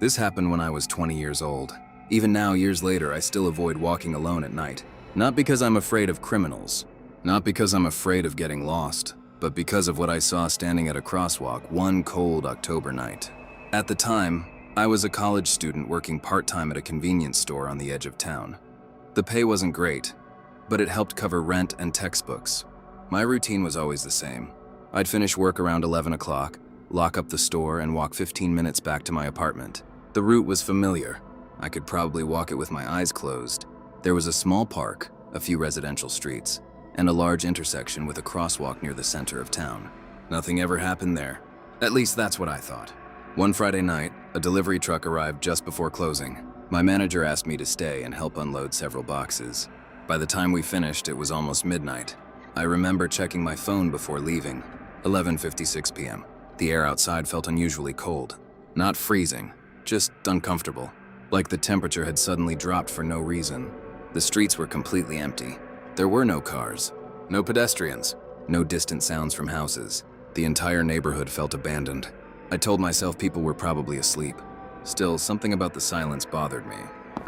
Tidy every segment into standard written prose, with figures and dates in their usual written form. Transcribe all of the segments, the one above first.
This happened when I was 20 years old. Even now, years later, I still avoid walking alone at night. Not because I'm afraid of criminals, not because I'm afraid of getting lost, but because of what I saw standing at a crosswalk one cold October night. At the time, I was a college student working part-time at a convenience store on the edge of town. The pay wasn't great, but it helped cover rent and textbooks. My routine was always the same. I'd finish work around 11 o'clock, lock up the store, and walk 15 minutes back to my apartment. The route was familiar. I could probably walk it with my eyes closed. There was a small park, a few residential streets, and a large intersection with a crosswalk near the center of town. Nothing ever happened there. At least that's what I thought. One Friday night, a delivery truck arrived just before closing. My manager asked me to stay and help unload several boxes. By the time we finished, it was almost midnight. I remember checking my phone before leaving. 11:56 p.m. The air outside felt unusually cold. Not freezing, just uncomfortable. Like the temperature had suddenly dropped for no reason. The streets were completely empty. There were no cars, no pedestrians, no distant sounds from houses. The entire neighborhood felt abandoned. I told myself people were probably asleep. Still, something about the silence bothered me.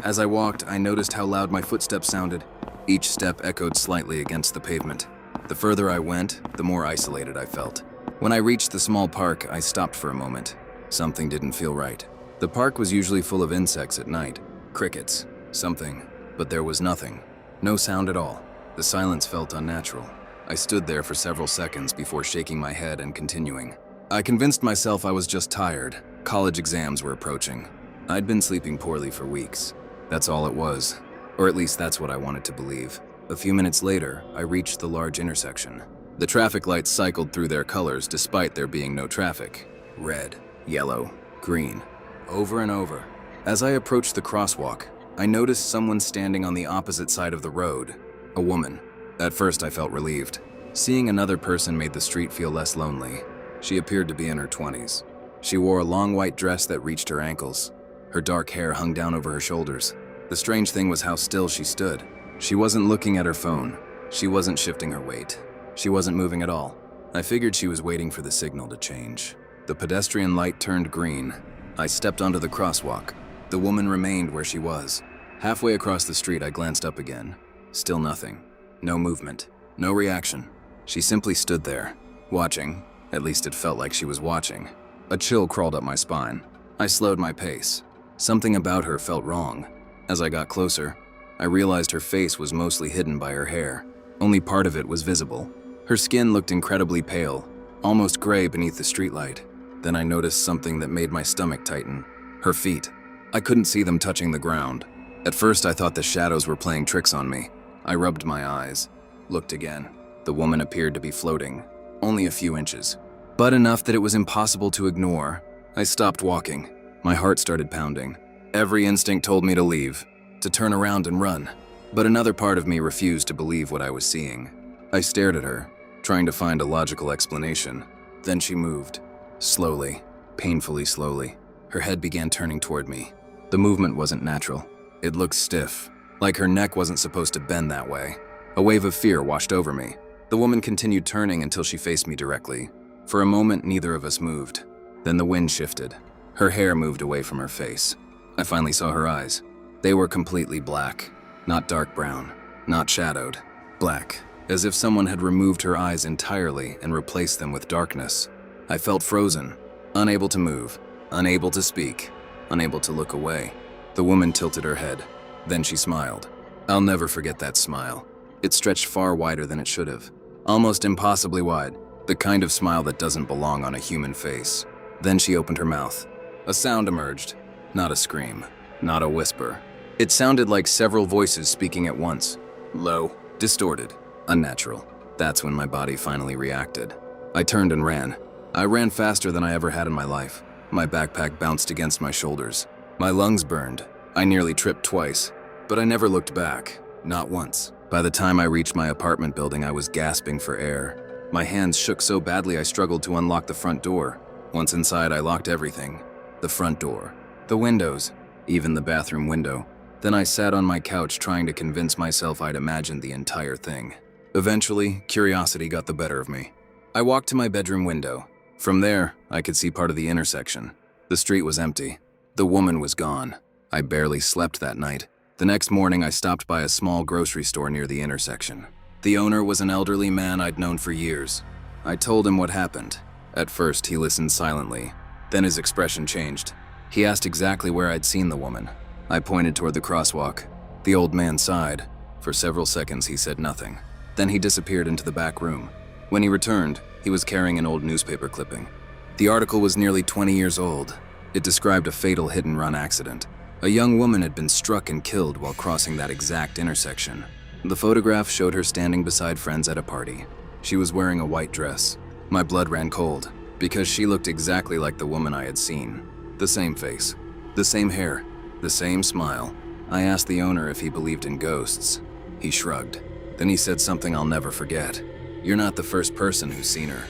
As I walked, I noticed how loud my footsteps sounded. Each step echoed slightly against the pavement. The further I went, the more isolated I felt. When I reached the small park, I stopped for a moment. Something didn't feel right. The park was usually full of insects at night. Crickets, something, but there was nothing. No sound at all. The silence felt unnatural. I stood there for several seconds before shaking my head and continuing. I convinced myself I was just tired. College exams were approaching. I'd been sleeping poorly for weeks. That's all it was. Or at least that's what I wanted to believe. A few minutes later, I reached the large intersection. The traffic lights cycled through their colors despite there being no traffic. Red, yellow, green, over and over. As I approached the crosswalk, I noticed someone standing on the opposite side of the road. A woman. At first, I felt relieved. Seeing another person made the street feel less lonely. She appeared to be in her 20s. She wore a long white dress that reached her ankles. Her dark hair hung down over her shoulders. The strange thing was how still she stood. She wasn't looking at her phone. She wasn't shifting her weight. She wasn't moving at all. I figured she was waiting for the signal to change. The pedestrian light turned green. I stepped onto the crosswalk. The woman remained where she was. Halfway across the street, I glanced up again. Still nothing. No movement. No reaction. She simply stood there, watching. At least it felt like she was watching. A chill crawled up my spine. I slowed my pace. Something about her felt wrong. As I got closer, I realized her face was mostly hidden by her hair. Only part of it was visible. Her skin looked incredibly pale, almost gray beneath the streetlight. Then I noticed something that made my stomach tighten. Her feet. I couldn't see them touching the ground. At first, I thought the shadows were playing tricks on me. I rubbed my eyes, looked again. The woman appeared to be floating, only a few inches, but enough that it was impossible to ignore. I stopped walking. My heart started pounding. Every instinct told me to leave, to turn around and run. But another part of me refused to believe what I was seeing. I stared at her, trying to find a logical explanation. Then she moved. Slowly, painfully slowly. Her head began turning toward me. The movement wasn't natural. It looked stiff, like her neck wasn't supposed to bend that way. A wave of fear washed over me. The woman continued turning until she faced me directly. For a moment, neither of us moved. Then the wind shifted. Her hair moved away from her face. I finally saw her eyes. They were completely black. Not dark brown, not shadowed. Black, as if someone had removed her eyes entirely and replaced them with darkness. I felt frozen, unable to move, unable to speak, unable to look away. The woman tilted her head. Then she smiled. I'll never forget that smile. It stretched far wider than it should have. Almost impossibly wide. The kind of smile that doesn't belong on a human face. Then she opened her mouth. A sound emerged. Not a scream, not a whisper. It sounded like several voices speaking at once. Low, distorted, unnatural. That's when my body finally reacted. I turned and ran. I ran faster than I ever had in my life. My backpack bounced against my shoulders. My lungs burned. I nearly tripped twice, but I never looked back, not once. By the time I reached my apartment building, I was gasping for air. My hands shook so badly I struggled to unlock the front door. Once inside, I locked everything. The front door, the windows, even the bathroom window. Then I sat on my couch trying to convince myself I'd imagined the entire thing. Eventually, curiosity got the better of me. I walked to my bedroom window. From there, I could see part of the intersection. The street was empty. The woman was gone. I barely slept that night. The next morning, I stopped by a small grocery store near the intersection. The owner was an elderly man I'd known for years. I told him what happened. At first, he listened silently. Then his expression changed. He asked exactly where I'd seen the woman. I pointed toward the crosswalk. The old man sighed. For several seconds, he said nothing. Then he disappeared into the back room. When he returned, he was carrying an old newspaper clipping. The article was nearly 20 years old. It described a fatal hit-and-run accident. A young woman had been struck and killed while crossing that exact intersection. The photograph showed her standing beside friends at a party. She was wearing a white dress. My blood ran cold, because she looked exactly like the woman I had seen. The same face, the same hair, the same smile. I asked the owner if he believed in ghosts. He shrugged. Then he said something I'll never forget. "You're not the first person who's seen her."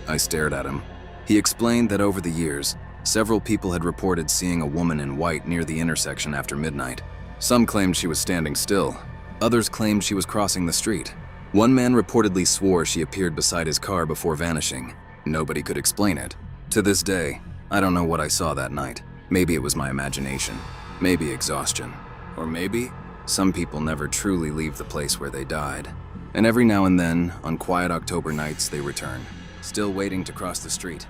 I stared at him. He explained that over the years, several people had reported seeing a woman in white near the intersection after midnight. Some claimed she was standing still. Others claimed she was crossing the street. One man reportedly swore she appeared beside his car before vanishing. Nobody could explain it. To this day, I don't know what I saw that night. Maybe it was my imagination. Maybe exhaustion. Or maybe some people never truly leave the place where they died. And every now and then, on quiet October nights, they return, still waiting to cross the street.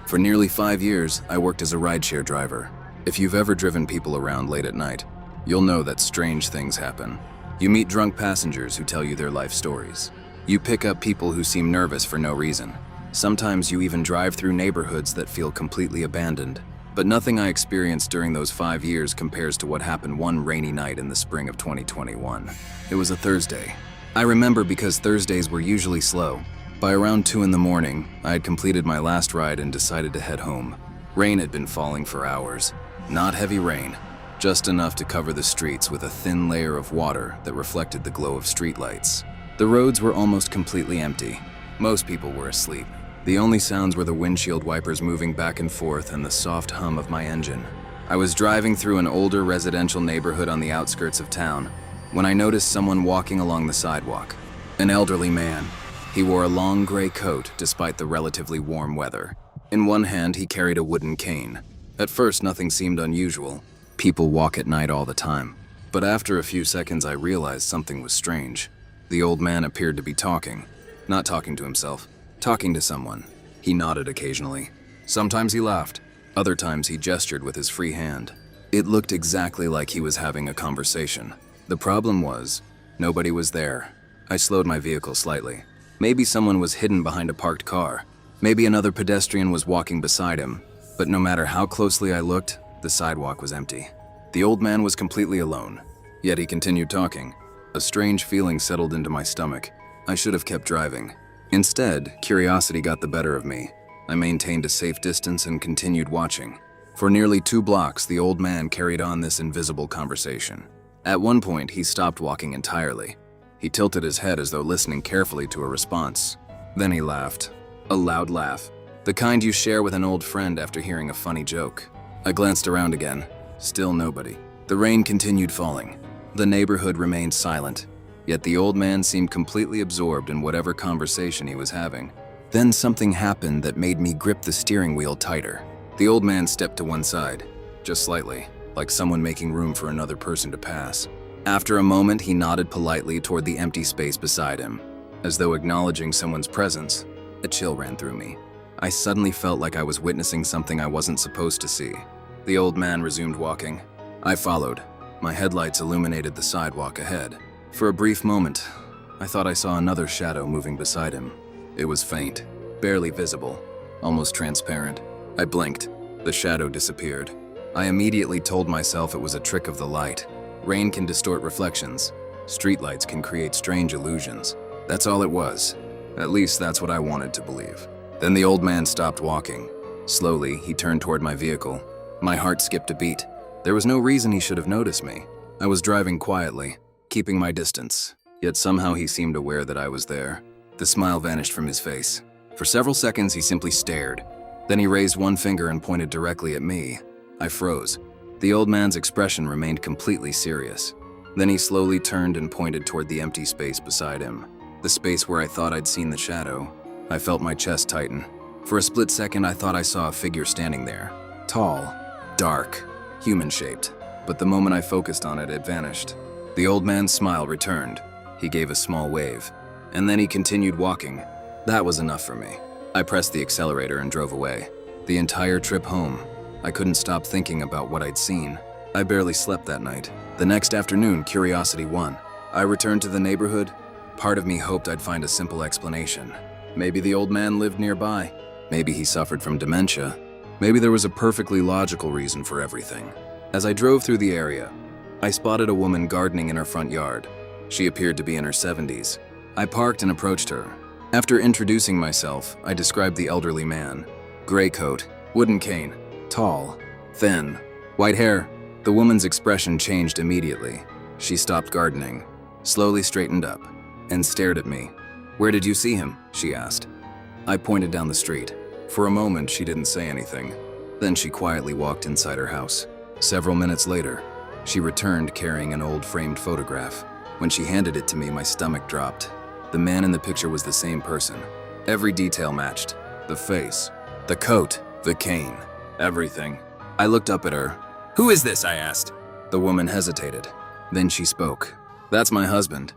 For nearly 5 years, I worked as a rideshare driver. If you've ever driven people around late at night, you'll know that strange things happen. You meet drunk passengers who tell you their life stories. You pick up people who seem nervous for no reason. Sometimes you even drive through neighborhoods that feel completely abandoned. But nothing I experienced during those 5 years compares to what happened one rainy night in the spring of 2021. It was a Thursday. I remember because Thursdays were usually slow. By around 2 in the morning, I had completed my last ride and decided to head home. Rain had been falling for hours. Not heavy rain, just enough to cover the streets with a thin layer of water that reflected the glow of streetlights. The roads were almost completely empty. Most people were asleep. The only sounds were the windshield wipers moving back and forth and the soft hum of my engine. I was driving through an older residential neighborhood on the outskirts of town when I noticed someone walking along the sidewalk. An elderly man. He wore a long gray coat despite the relatively warm weather. In one hand, he carried a wooden cane. At first, nothing seemed unusual. People walk at night all the time. But after a few seconds, I realized something was strange. The old man appeared to be talking. Not talking to himself, talking to someone. He nodded occasionally. Sometimes he laughed. Other times he gestured with his free hand. It looked exactly like he was having a conversation. The problem was, nobody was there. I slowed my vehicle slightly. Maybe someone was hidden behind a parked car. Maybe another pedestrian was walking beside him. But no matter how closely I looked, the sidewalk was empty. The old man was completely alone. Yet he continued talking. A strange feeling settled into my stomach. I should have kept driving. Instead, curiosity got the better of me. I maintained a safe distance and continued watching. For nearly 2 blocks, the old man carried on this invisible conversation. At one point, he stopped walking entirely. He tilted his head as though listening carefully to a response. Then he laughed. A loud laugh. The kind you share with an old friend after hearing a funny joke. I glanced around again. Still nobody. The rain continued falling. The neighborhood remained silent. Yet the old man seemed completely absorbed in whatever conversation he was having. Then something happened that made me grip the steering wheel tighter. The old man stepped to one side, just slightly, like someone making room for another person to pass. After a moment, he nodded politely toward the empty space beside him. As though acknowledging someone's presence, a chill ran through me. I suddenly felt like I was witnessing something I wasn't supposed to see. The old man resumed walking. I followed. My headlights illuminated the sidewalk ahead. For a brief moment, I thought I saw another shadow moving beside him. It was faint, barely visible, almost transparent. I blinked. The shadow disappeared. I immediately told myself it was a trick of the light. Rain can distort reflections. Streetlights can create strange illusions. That's all it was. At least that's what I wanted to believe. Then the old man stopped walking. Slowly, he turned toward my vehicle. My heart skipped a beat. There was no reason he should have noticed me. I was driving quietly, keeping my distance. Yet somehow he seemed aware that I was there. The smile vanished from his face. For several seconds, he simply stared. Then he raised one finger and pointed directly at me. I froze. The old man's expression remained completely serious. Then he slowly turned and pointed toward the empty space beside him. The space where I thought I'd seen the shadow. I felt my chest tighten. For a split second, I thought I saw a figure standing there. Tall, dark, human-shaped. But the moment I focused on it, it vanished. The old man's smile returned. He gave a small wave. And then he continued walking. That was enough for me. I pressed the accelerator and drove away. The entire trip home, I couldn't stop thinking about what I'd seen. I barely slept that night. The next afternoon, curiosity won. I returned to the neighborhood. Part of me hoped I'd find a simple explanation. Maybe the old man lived nearby. Maybe he suffered from dementia. Maybe there was a perfectly logical reason for everything. As I drove through the area, I spotted a woman gardening in her front yard. She appeared to be in her 70s. I parked and approached her. After introducing myself, I described the elderly man. Gray coat, wooden cane, tall, thin, white hair. The woman's expression changed immediately. She stopped gardening, slowly straightened up, and stared at me. "Where did you see him?" she asked. I pointed down the street. For a moment, she didn't say anything. Then she quietly walked inside her house. Several minutes later, she returned carrying an old framed photograph. When she handed it to me, my stomach dropped. The man in the picture was the same person. Every detail matched. The face, the coat, the cane, everything. I looked up at her. "Who is this?" I asked. The woman hesitated. Then she spoke. "That's my husband."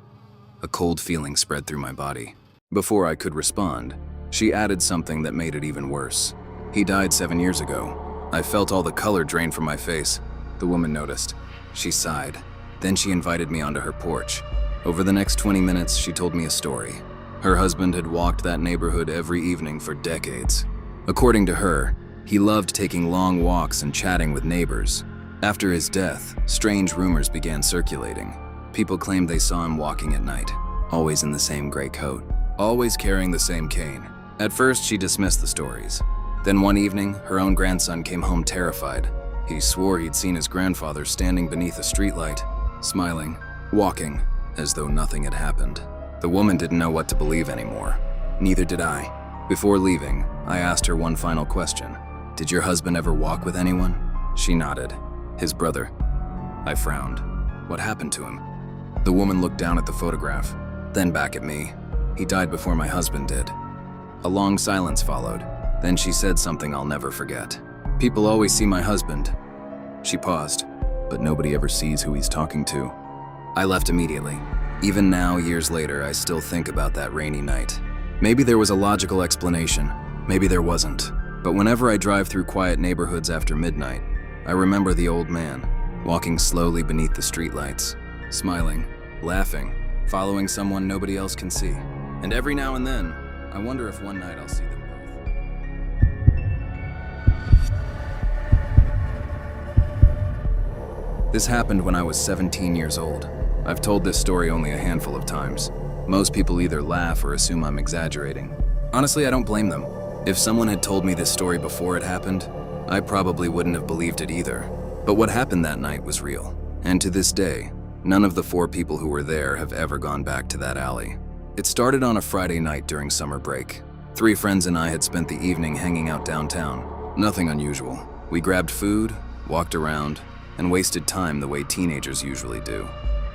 A cold feeling spread through my body. Before I could respond, she added something that made it even worse. "He died 7 years ago." I felt all the color drain from my face. The woman noticed. She sighed. Then she invited me onto her porch. Over the next 20 minutes, she told me a story. Her husband had walked that neighborhood every evening for decades. According to her, he loved taking long walks and chatting with neighbors. After his death, strange rumors began circulating. People claimed they saw him walking at night, always in the same gray coat, always carrying the same cane. At first, she dismissed the stories. Then one evening, her own grandson came home terrified. He swore he'd seen his grandfather standing beneath a streetlight, smiling, walking, as though nothing had happened. The woman didn't know what to believe anymore. Neither did I. Before leaving, I asked her one final question. "Did your husband ever walk with anyone?" She nodded. "His brother." I frowned. "What happened to him?" The woman looked down at the photograph, then back at me. "He died before my husband did." A long silence followed. Then she said something I'll never forget. "People always see my husband." She paused, "But nobody ever sees who he's talking to." I left immediately. Even now, years later, I still think about that rainy night. Maybe there was a logical explanation, maybe there wasn't. But whenever I drive through quiet neighborhoods after midnight, I remember the old man, walking slowly beneath the streetlights, smiling, laughing, following someone nobody else can see. And every now and then, I wonder if one night I'll see them both. This happened when I was 17 years old. I've told this story only a handful of times. Most people either laugh or assume I'm exaggerating. Honestly, I don't blame them. If someone had told me this story before it happened, I probably wouldn't have believed it either. But what happened that night was real. And to this day, none of the 4 people who were there have ever gone back to that alley. It started on a Friday night during summer break. 3 friends and I had spent the evening hanging out downtown. Nothing unusual. We grabbed food, walked around, and wasted time the way teenagers usually do.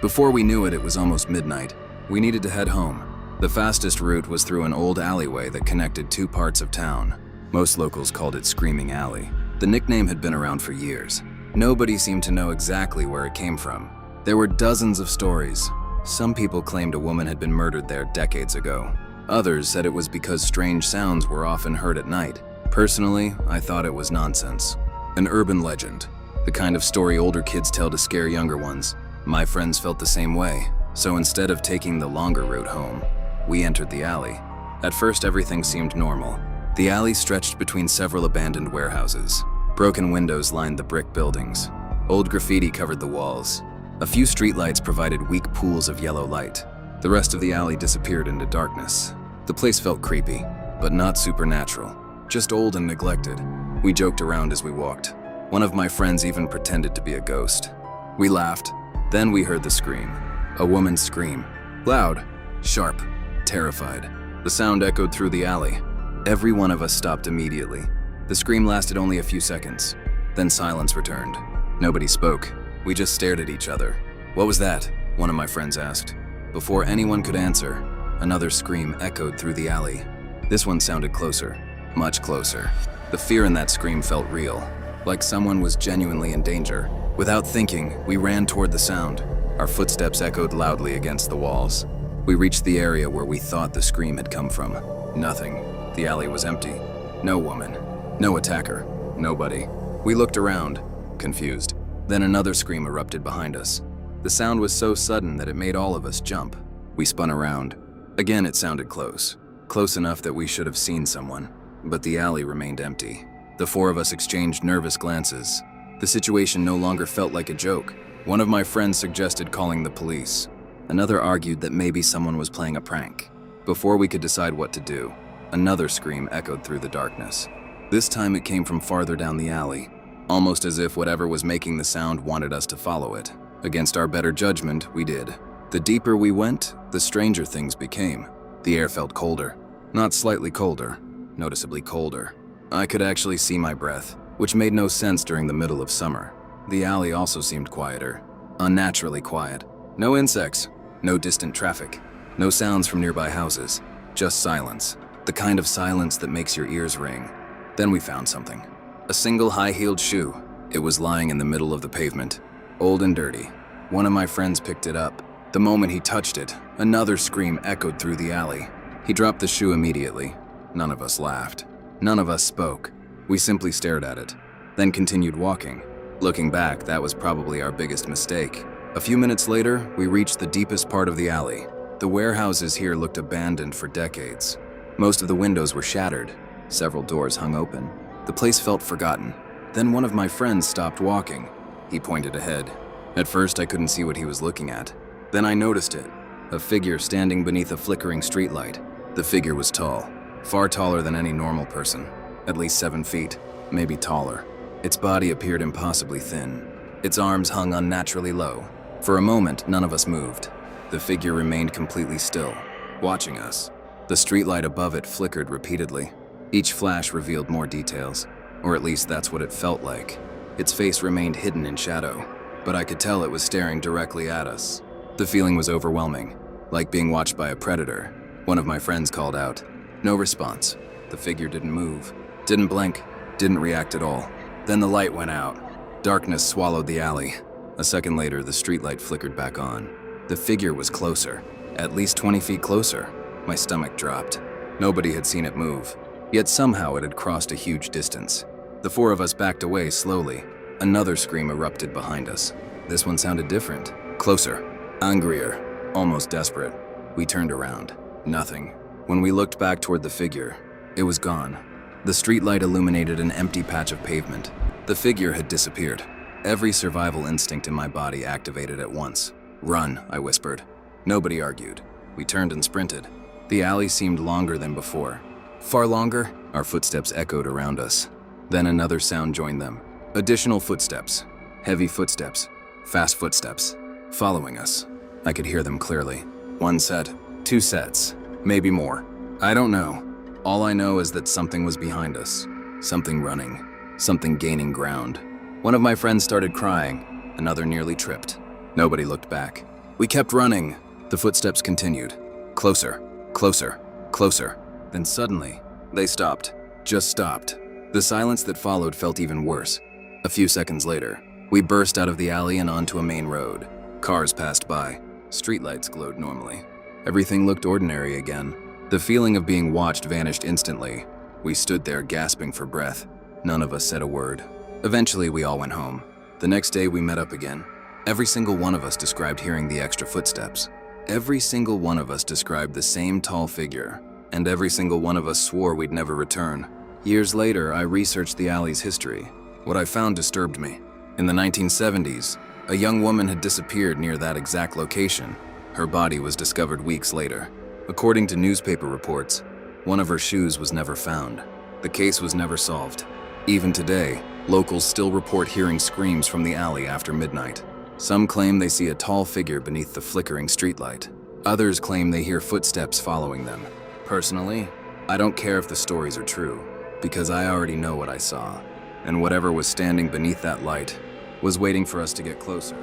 Before we knew it, it was almost midnight. We needed to head home. The fastest route was through an old alleyway that connected 2 parts of town. Most locals called it Screaming Alley. The nickname had been around for years. Nobody seemed to know exactly where it came from. There were dozens of stories. Some people claimed a woman had been murdered there decades ago. Others said it was because strange sounds were often heard at night. Personally, I thought it was nonsense. An urban legend. The kind of story older kids tell to scare younger ones. My friends felt the same way, so instead of taking the longer route home, we entered the alley. At first, everything seemed normal. The alley stretched between several abandoned warehouses. Broken windows lined the brick buildings. Old graffiti covered the walls. A few streetlights provided weak pools of yellow light. The rest of the alley disappeared into darkness. The place felt creepy, but not supernatural, just old and neglected. We joked around as we walked. One of my friends even pretended to be a ghost. We laughed. Then we heard the scream. A woman's scream. Loud, sharp, terrified. The sound echoed through the alley. Every one of us stopped immediately. The scream lasted only a few seconds. Then silence returned. Nobody spoke. We just stared at each other. "What was that?" one of my friends asked. Before anyone could answer, another scream echoed through the alley. This one sounded closer, much closer. The fear in that scream felt real, like someone was genuinely in danger. Without thinking, we ran toward the sound. Our footsteps echoed loudly against the walls. We reached the area where we thought the scream had come from. Nothing. The alley was empty. No woman. No attacker. Nobody. We looked around, confused. Then another scream erupted behind us. The sound was so sudden that it made all of us jump. We spun around. Again, it sounded close. Close enough that we should have seen someone. But the alley remained empty. The four of us exchanged nervous glances. The situation no longer felt like a joke. One of my friends suggested calling the police. Another argued that maybe someone was playing a prank. Before we could decide what to do, another scream echoed through the darkness. This time it came from farther down the alley, almost as if whatever was making the sound wanted us to follow it. Against our better judgment, we did. The deeper we went, the stranger things became. The air felt colder. Not slightly colder, noticeably colder. I could actually see my breath, which made no sense during the middle of summer. The alley also seemed quieter, unnaturally quiet. No insects, no distant traffic, no sounds from nearby houses, just silence. The kind of silence that makes your ears ring. Then we found something. A single high-heeled shoe. It was lying in the middle of the pavement, old and dirty. One of my friends picked it up. The moment he touched it, another scream echoed through the alley. He dropped the shoe immediately. None of us laughed. None of us spoke. We simply stared at it, then continued walking. Looking back, that was probably our biggest mistake. A few minutes later, we reached the deepest part of the alley. The warehouses here looked abandoned for decades. Most of the windows were shattered. Several doors hung open. The place felt forgotten. Then one of my friends stopped walking. He pointed ahead. At first, I couldn't see what he was looking at. Then I noticed it. A figure standing beneath a flickering streetlight. The figure was tall, far taller than any normal person. At least 7 feet, maybe taller. Its body appeared impossibly thin. Its arms hung unnaturally low. For a moment, none of us moved. The figure remained completely still, watching us. The streetlight above it flickered repeatedly. Each flash revealed more details, or at least that's what it felt like. Its face remained hidden in shadow, but I could tell it was staring directly at us. The feeling was overwhelming, like being watched by a predator. One of my friends called out. No response. The figure didn't move, didn't blink, didn't react at all. Then the light went out. Darkness swallowed the alley. A second later, the streetlight flickered back on. The figure was closer, at least 20 feet closer. My stomach dropped. Nobody had seen it move, yet somehow it had crossed a huge distance. The four of us backed away slowly. Another scream erupted behind us. This one sounded different, closer, angrier, almost desperate. We turned around. Nothing. When we looked back toward the figure, it was gone. The streetlight illuminated an empty patch of pavement. The figure had disappeared. Every survival instinct in my body activated at once. Run, I whispered. Nobody argued. We turned and sprinted. The alley seemed longer than before. Far longer, our footsteps echoed around us. Then another sound joined them. Additional footsteps. Heavy footsteps. Fast footsteps. Following us. I could hear them clearly. One set. 2 sets. Maybe more. I don't know. All I know is that something was behind us. Something running. Something gaining ground. One of my friends started crying. Another nearly tripped. Nobody looked back. We kept running. The footsteps continued. Closer. Closer. Closer. Then suddenly, they stopped. Just stopped. The silence that followed felt even worse. A few seconds later, we burst out of the alley and onto a main road. Cars passed by. Streetlights glowed normally. Everything looked ordinary again. The feeling of being watched vanished instantly. We stood there gasping for breath. None of us said a word. Eventually, we all went home. The next day, we met up again. Every single one of us described hearing the extra footsteps. Every single one of us described the same tall figure. And every single one of us swore we'd never return. Years later, I researched the alley's history. What I found disturbed me. In the 1970s, a young woman had disappeared near that exact location. Her body was discovered weeks later. According to newspaper reports, one of her shoes was never found. The case was never solved. Even today, locals still report hearing screams from the alley after midnight. Some claim they see a tall figure beneath the flickering streetlight. Others claim they hear footsteps following them. Personally, I don't care if the stories are true, because I already know what I saw. And whatever was standing beneath that light was waiting for us to get closer.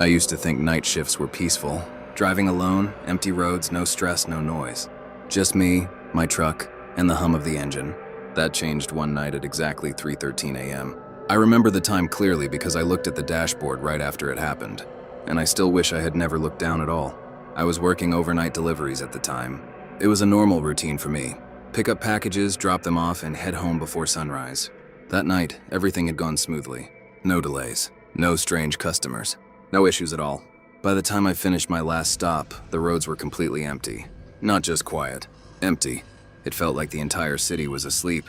I used to think night shifts were peaceful. Driving alone, empty roads, no stress, no noise. Just me, my truck, and the hum of the engine. That changed one night at exactly 3:13 a.m. I remember the time clearly because I looked at the dashboard right after it happened. And I still wish I had never looked down at all. I was working overnight deliveries at the time. It was a normal routine for me. Pick up packages, drop them off, and head home before sunrise. That night, everything had gone smoothly. No delays, no strange customers, no issues at all. By the time I finished my last stop, the roads were completely empty. Not just quiet, empty. It felt like the entire city was asleep.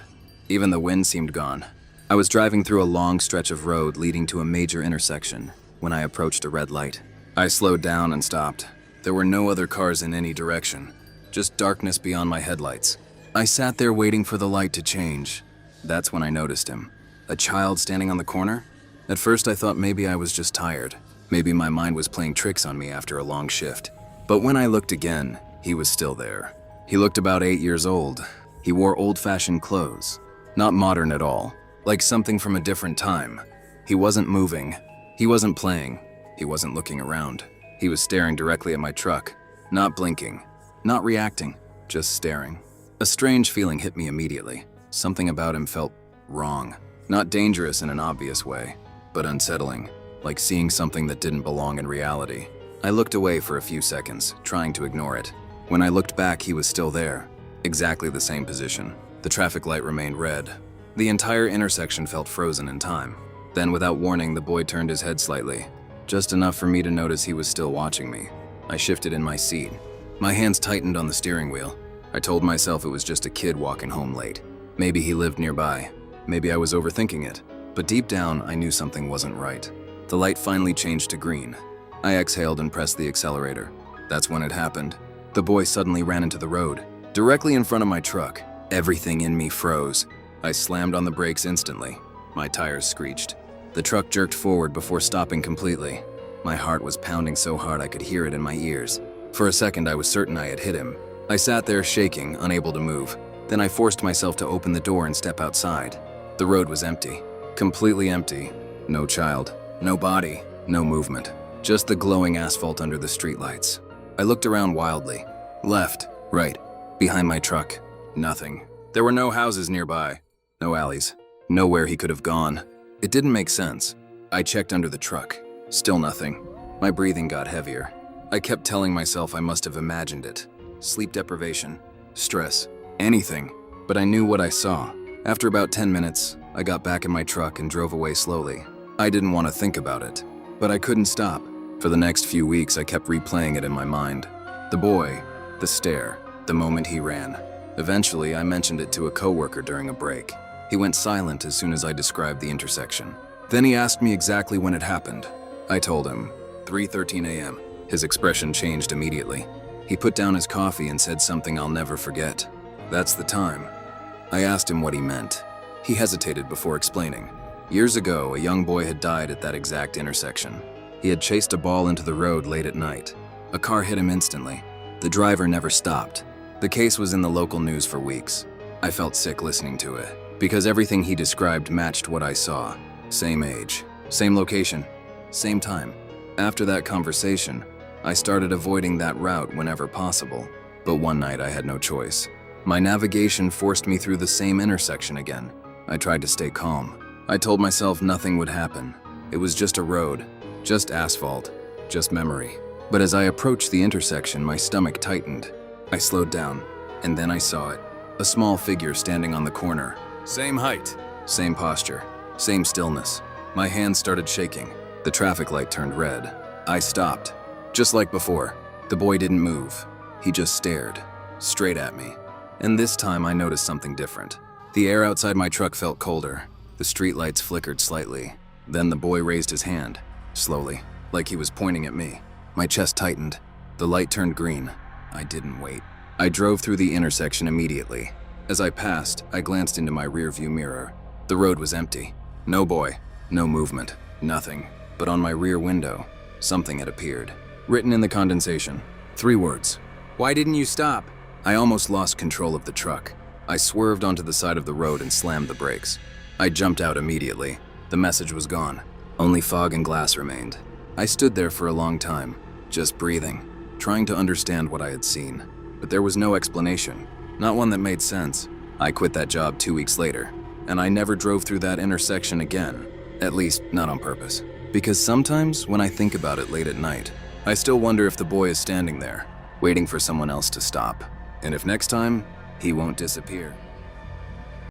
Even the wind seemed gone. I was driving through a long stretch of road leading to a major intersection when I approached a red light. I slowed down and stopped. There were no other cars in any direction, just darkness beyond my headlights. I sat there waiting for the light to change. That's when I noticed him. A child standing on the corner? At first I thought maybe I was just tired. Maybe my mind was playing tricks on me after a long shift. But when I looked again, he was still there. He looked about 8 years old. He wore old-fashioned clothes. Not modern at all, like something from a different time. He wasn't moving. He wasn't playing. He wasn't looking around. He was staring directly at my truck, not blinking, not reacting, just staring. A strange feeling hit me immediately. Something about him felt wrong. Not dangerous in an obvious way, but unsettling, like seeing something that didn't belong in reality. I looked away for a few seconds, trying to ignore it. When I looked back, he was still there, exactly the same position. The traffic light remained red. The entire intersection felt frozen in time. Then, without warning, the boy turned his head slightly, just enough for me to notice he was still watching me. I shifted in my seat. My hands tightened on the steering wheel. I told myself it was just a kid walking home late. Maybe he lived nearby. Maybe I was overthinking it. But deep down, I knew something wasn't right. The light finally changed to green. I exhaled and pressed the accelerator. That's when it happened. The boy suddenly ran into the road, directly in front of my truck. Everything in me froze. I slammed on the brakes instantly. My tires screeched. The truck jerked forward before stopping completely. My heart was pounding so hard I could hear it in my ears. For a second, I was certain I had hit him. I sat there shaking, unable to move. Then I forced myself to open the door and step outside. The road was empty. Completely empty. No child. No body. No movement. Just the glowing asphalt under the streetlights. I looked around wildly. Left. Right. Behind my truck. Nothing. There were no houses nearby. No alleys. Nowhere he could have gone. It didn't make sense. I checked under the truck. Still nothing. My breathing got heavier. I kept telling myself I must have imagined it. Sleep deprivation. Stress. Anything. But I knew what I saw. After about 10 minutes, I got back in my truck and drove away slowly. I didn't want to think about it, but I couldn't stop. For the next few weeks, I kept replaying it in my mind. The boy, the stare, the moment he ran. Eventually, I mentioned it to a coworker during a break. He went silent as soon as I described the intersection. Then he asked me exactly when it happened. I told him, 3:13 a.m. His expression changed immediately. He put down his coffee and said something I'll never forget. That's the time. I asked him what he meant. He hesitated before explaining. Years ago, a young boy had died at that exact intersection. He had chased a ball into the road late at night. A car hit him instantly. The driver never stopped. The case was in the local news for weeks. I felt sick listening to it, because everything he described matched what I saw. Same age, same location, same time. After that conversation, I started avoiding that route whenever possible. But one night I had no choice. My navigation forced me through the same intersection again. I tried to stay calm. I told myself nothing would happen. It was just a road, just asphalt, just memory. But as I approached the intersection, my stomach tightened. I slowed down, and then I saw it. A small figure standing on the corner. Same height, same posture, same stillness. My hands started shaking. The traffic light turned red. I stopped. Just like before, the boy didn't move. He just stared, straight at me. And this time I noticed something different. The air outside my truck felt colder. The streetlights flickered slightly. Then the boy raised his hand, slowly, like he was pointing at me. My chest tightened. The light turned green. I didn't wait. I drove through the intersection immediately. As I passed, I glanced into my rearview mirror. The road was empty. No boy, no movement, nothing. But on my rear window, something had appeared. Written in the condensation, 3 words. Why didn't you stop? I almost lost control of the truck. I swerved onto the side of the road and slammed the brakes. I jumped out immediately. The message was gone. Only fog and glass remained. I stood there for a long time, just breathing, trying to understand what I had seen. But there was no explanation, not one that made sense. I quit that job 2 weeks later, and I never drove through that intersection again. At least, not on purpose. Because sometimes, when I think about it late at night, I still wonder if the boy is standing there, waiting for someone else to stop. And if next time, he won't disappear.